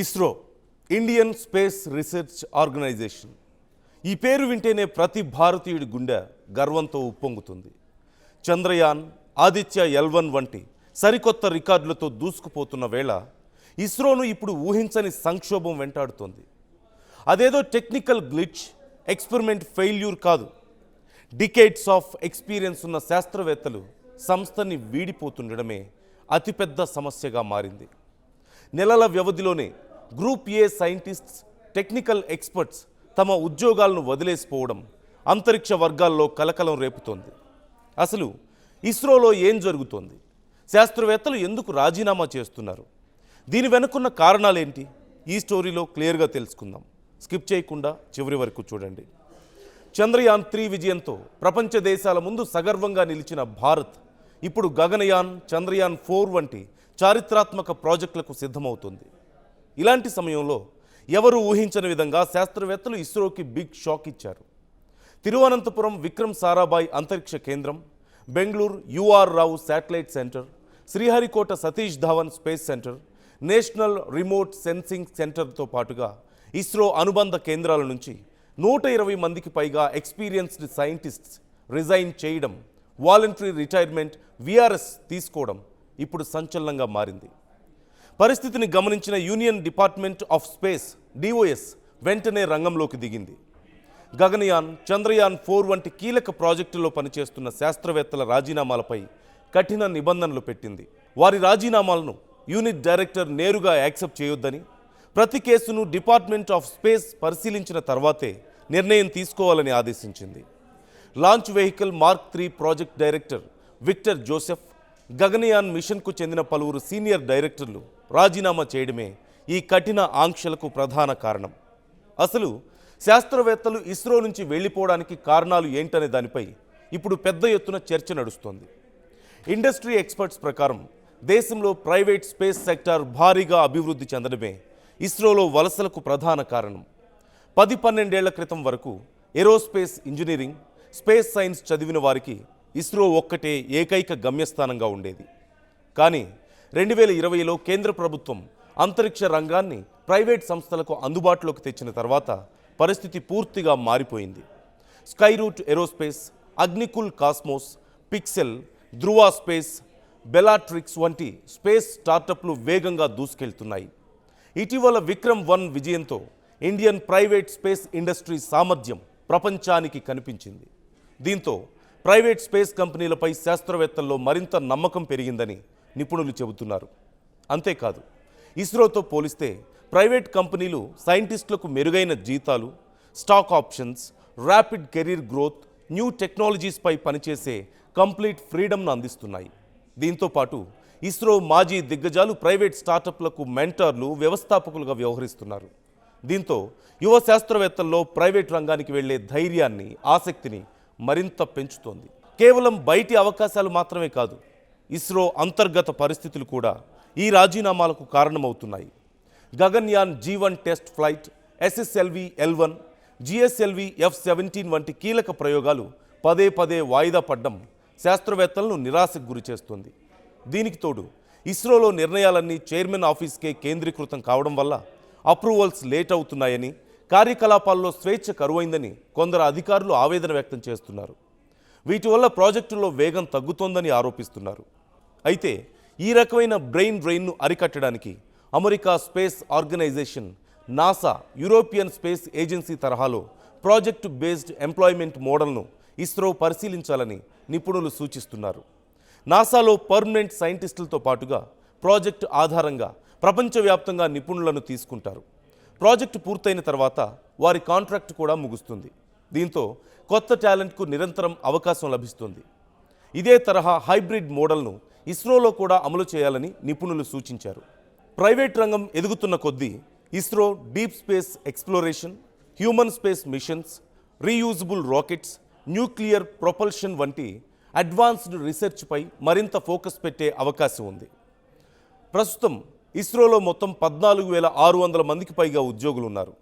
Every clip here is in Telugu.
ISRO Indian space research organisation. ఈ పేరు వింటేనే ప్రతి భారతీయుడి గుండె గర్వంతో ఉప్పొంగుతుంది. చంద్రయాన్, ఆదిత్య L1 వంటి సరికొత్త రికార్డులతో దూసుకుపోతున్న వేళ ఇస్రోను ఇప్పుడు ఊహించని సంక్షోభం వెంటాడుతోంది. అదేదో టెక్నికల్ గ్లిచ్, ఎక్స్పెరిమెంట్ ఫెయిల్యూర్ కాదు. డికేడ్స్ ఆఫ్ ఎక్స్పీరియన్స్ ఉన్న శాస్త్రవేత్తలు సంస్థని వీడిపోతుండడమే అతిపెద్ద సమస్యగా మారింది. నెలల వ్యవధిలోనే group A scientists, technical experts తమ ఉద్యోగాలను వదిలేసిపోవడం అంతరిక్ష వర్గాల్లో కలకలం రేపుతోంది. అసలు ఇస్రోలో ఏం జరుగుతోంది? శాస్త్రవేత్తలు ఎందుకు రాజీనామా చేస్తున్నారు? దీని వెనుకున్న కారణాలేంటి? ఈ స్టోరీలో క్లియర్గా తెలుసుకుందాం. స్కిప్ చేయకుండా చివరి వరకు చూడండి. చంద్రయాన్ 3 విజయంతో ప్రపంచ దేశాల ముందు సగర్వంగా నిలిచిన భారత్ ఇప్పుడు గగనయాన్, చంద్రయాన్ 4 వంటి చారిత్రాత్మక ప్రాజెక్టులకు సిద్ధమవుతుంది. ఇలాంటి సమయంలో ఎవరు ఊహించని విధంగా శాస్త్రవేత్తలు ఇస్రోకి బిగ్ షాక్ ఇచ్చారు. తిరువనంతపురం విక్రమ్ సారాభాయ్ అంతరిక్ష కేంద్రం, Bengaluru UR Rao satellite centre, Sriharikota Satish Dhawan space centre, national remote sensing సెంటర్తో పాటుగా ఇస్రో అనుబంధ కేంద్రాల నుంచి 120 మందికి పైగా ఎక్స్పీరియన్స్డ్ సైంటిస్ట్స్ రిజైన్ చేయడం, వాలంటరీ రిటైర్మెంట్ VRS తీసుకోవడం ఇప్పుడు సంచలనంగా మారింది. పరిస్థితిని గమనించిన union department of space DOS వెంటనే రంగంలోకి దిగింది. గగనయాన్, చంద్రయాన్ 4 వంటి కీలక ప్రాజెక్టుల్లో పనిచేస్తున్న శాస్త్రవేత్తల రాజీనామాలపై కఠిన నిబంధనలు పెట్టింది. వారి రాజీనామాలను యూనిట్ డైరెక్టర్ నేరుగా యాక్సెప్ట్ చేయొద్దని, ప్రతి కేసును డిపార్ట్మెంట్ ఆఫ్ స్పేస్ పరిశీలించిన తర్వాతే నిర్ణయం తీసుకోవాలని ఆదేశించింది. Launch vehicle mark 3 project director Victor Joseph, Gaganyaan మిషన్కు చెందిన పలువురు సీనియర్ డైరెక్టర్లు రాజీనామా చేయడమే ఈ కఠిన ఆంక్షలకు ప్రధాన కారణం. అసలు శాస్త్రవేత్తలు ఇస్రో నుంచి వెళ్ళిపోవడానికి కారణాలు ఏంటనే దానిపై ఇప్పుడు పెద్ద ఎత్తున చర్చ నడుస్తోంది. ఇండస్ట్రీ ఎక్స్పర్ట్స్ ప్రకారం దేశంలో ప్రైవేట్ స్పేస్ సెక్టార్ భారీగా అభివృద్ధి చెందడమే ఇస్రోలో వలసలకు ప్రధాన కారణం. 10-12 ఏళ్ల క్రితం వరకు ఏరోస్పేస్ ఇంజనీరింగ్, స్పేస్ సైన్స్ చదివిన వారికి ఇస్రో ఒక్కటే ఏకైక గమ్యస్థానంగా ఉండేది. కానీ 2020లో కేంద్ర ప్రభుత్వం అంతరిక్ష రంగాన్ని ప్రైవేట్ సంస్థలకు అందుబాటులోకి తెచ్చిన తర్వాత పరిస్థితి పూర్తిగా మారిపోయింది. Skyroot aerospace, Agnikul cosmos, pixel, Dhruva space, Bellatrix వంటి స్పేస్ స్టార్టప్లు వేగంగా దూసుకెళ్తున్నాయి. ఇటీవల విక్రమ్ 1 విజయంతో ఇండియన్ ప్రైవేట్ స్పేస్ ఇండస్ట్రీ సామర్థ్యం ప్రపంచానికి కనిపించింది. దీంతో ప్రైవేట్ స్పేస్ కంపెనీలపై శాస్త్రవేత్తల్లో మరింత నమ్మకం పెరిగిందని నిపుణులు చెబుతున్నారు. అంతేకాదు, ఇస్రోతో పోలిస్తే ప్రైవేట్ కంపెనీలు సైంటిస్టులకు మెరుగైన జీతాలు, stock options, rapid career growth, new టెక్నాలజీస్పై పనిచేసే కంప్లీట్ ఫ్రీడమ్ను అందిస్తున్నాయి. దీంతో పాటు ఇస్రో మాజీ దిగ్గజాలు ప్రైవేట్ స్టార్టప్లకు మెంటర్లు, వ్యవస్థాపకులుగా వ్యవహరిస్తున్నారు. దీంతో యువ శాస్త్రవేత్తల్లో ప్రైవేట్ రంగానికి వెళ్లే ధైర్యాన్ని, ఆసక్తిని మరింత పెంచుతోంది. కేవలం బయటి అవకాశాలు మాత్రమే కాదు, ఇస్రో అంతర్గత పరిస్థితులు కూడా ఈ రాజీనామాలకు కారణమవుతున్నాయి. Gaganyaan G1 test flight, SSLV L1, GSLV F-17 వంటి కీలక ప్రయోగాలు పదే వాయిదా పడ్డం శాస్త్రవేత్తలను నిరాశకు గురిచేస్తుంది. దీనికి తోడు ఇస్రోలో నిర్ణయాలన్నీ చైర్మన్ ఆఫీస్కే కేంద్రీకృతం కావడం వల్ల అప్రూవల్స్ లేట్ అవుతున్నాయని, కార్యకలాపాల్లో స్వేచ్ఛ కరువైందని కొందరు అధికారులు ఆవేదన వ్యక్తం చేస్తున్నారు. వీటి వల్ల ప్రాజెక్టుల్లో వేగం తగ్గుతోందని ఆరోపిస్తున్నారు. అయితే ఈ రకమైన బ్రెయిన్ డ్రైన్ను అరికట్టడానికి America space organisation, NASA, European space agency తరహాలో ప్రాజెక్టు బేస్డ్ ఎంప్లాయ్మెంట్ మోడల్ను ఇస్రో పరిశీలించాలని నిపుణులు సూచిస్తున్నారు. నాసాలో పర్మనెంట్ సైంటిస్టులతో పాటుగా ప్రాజెక్టు ఆధారంగా ప్రపంచవ్యాప్తంగా నిపుణులను తీసుకుంటారు. ప్రాజెక్టు పూర్తయిన తర్వాత వారి కాంట్రాక్ట్ కూడా ముగుస్తుంది. దీంతో కొత్త టాలెంట్కు నిరంతరం అవకాశం లభిస్తుంది. ఇదే తరహా హైబ్రిడ్ మోడల్ను ఇస్రోలో కూడా అమలు చేయాలని నిపుణులు సూచించారు. ప్రైవేట్ రంగం ఎదుగుతున్న కొద్దీ ISRO deep space exploration, human space missions, reusable rockets, nuclear propulsion వంటి అడ్వాన్స్డ్ రీసెర్చ్పై మరింత ఫోకస్ పెట్టే అవకాశం ఉంది. ప్రస్తుతం ఇస్రోలో మొత్తం 14,600 మందికి పైగా ఉద్యోగులు ఉన్నారు.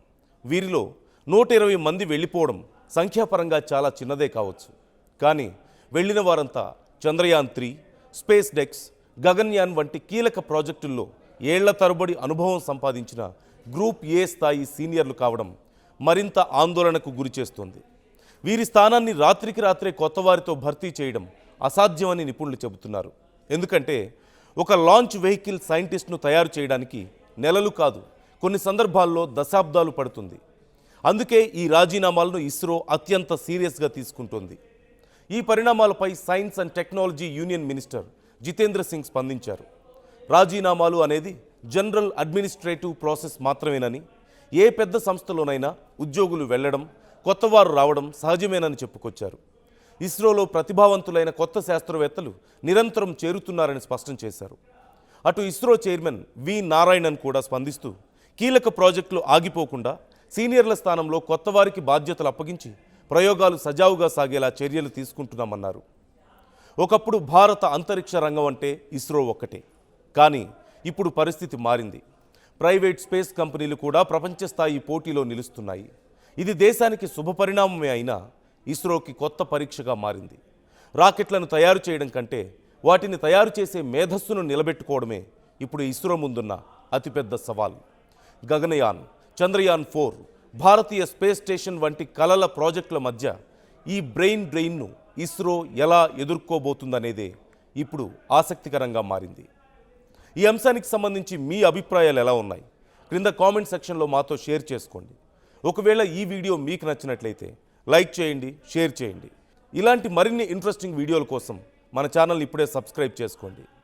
వీరిలో 120 మంది వెళ్ళిపోవడం సంఖ్యాపరంగా చాలా చిన్నదే కావచ్చు. కానీ వెళ్ళిన వారంతా చంద్రయాన్ 3, స్పేస్ డెక్స్, గగన్యాన్ వంటి కీలక ప్రాజెక్టుల్లో ఏళ్ల తరబడి అనుభవం సంపాదించిన గ్రూప్ ఏ స్థాయి సీనియర్లు కావడం మరింత ఆందోళనకు గురిచేస్తోంది. వీరి స్థానాన్ని రాత్రికి రాత్రే కొత్త వారితో భర్తీ చేయడం అసాధ్యమని నిపుణులు చెబుతున్నారు. ఎందుకంటే ఒక లాంచ్ వెహికల్ సైంటిస్ట్ను తయారు చేయడానికి నెలలు కాదు, కొన్ని సందర్భాల్లో దశాబ్దాలు పడుతుంది. అందుకే ఈ రాజీనామాలను ఇస్రో అత్యంత సీరియస్గా తీసుకుంటోంది. ఈ పరిణామాలపై science and technology union minister Jitendra Singh స్పందించారు. రాజీనామాలు అనేది జనరల్ అడ్మినిస్ట్రేటివ్ ప్రాసెస్ మాత్రమేనని, ఏ పెద్ద సంస్థలోనైనా ఉద్యోగులు వెళ్లడం, కొత్తవారు రావడం సహజమేనని చెప్పుకొచ్చారు. ఇస్రోలో ప్రతిభావంతులైన కొత్త శాస్త్రవేత్తలు నిరంతరం చేరుతున్నారని స్పష్టం చేశారు. అటు ఇస్రో చైర్మన్ వి నారాయణన్ కూడా స్పందిస్తూ కీలక ప్రాజెక్టులు ఆగిపోకుండా సీనియర్ల స్థానంలో కొత్తవారికి బాధ్యతలు అప్పగించి ప్రయోగాలు సజావుగా సాగేలా చర్యలు తీసుకుంటున్నామన్నారు. ఒకప్పుడు భారత అంతరిక్ష రంగం అంటే ఇస్రో ఒక్కటే. కానీ ఇప్పుడు పరిస్థితి మారింది. ప్రైవేట్ స్పేస్ కంపెనీలు కూడా ప్రపంచ స్థాయి పోటీలో నిలుస్తున్నాయి. ఇది దేశానికి శుభపరిణామమే అయినా ఇస్రోకి కొత్త పరీక్షగా మారింది. రాకెట్లను తయారు చేయడం కంటే వాటిని తయారు చేసే మేధస్సును నిలబెట్టుకోవడమే ఇప్పుడు ఇస్రో ముందున్న అతిపెద్ద సవాల్. గగనయాన్, చంద్రయాన్ 4, భారతీయ స్పేస్ స్టేషన్ వంటి కలల ప్రాజెక్టుల మధ్య ఈ బ్రెయిన్ డ్రెయిన్ను ఇస్రో ఎలా ఎదుర్కోబోతుందనేదే ఇప్పుడు ఆసక్తికరంగా మారింది. ఈ అంశానికి సంబంధించి మీ అభిప్రాయాలు ఎలా ఉన్నాయి? క్రింద కామెంట్ సెక్షన్లో మాతో షేర్ చేసుకోండి. ఒకవేళ ఈ వీడియో మీకు నచ్చినట్లయితే లైక్ చేయండి, షేర్ చేయండి. ఇలాంటి మరిన్ని ఇంట్రెస్టింగ్ వీడియోల కోసం మన ఛానల్ ఇప్పుడే సబ్స్క్రైబ్ చేసుకోండి.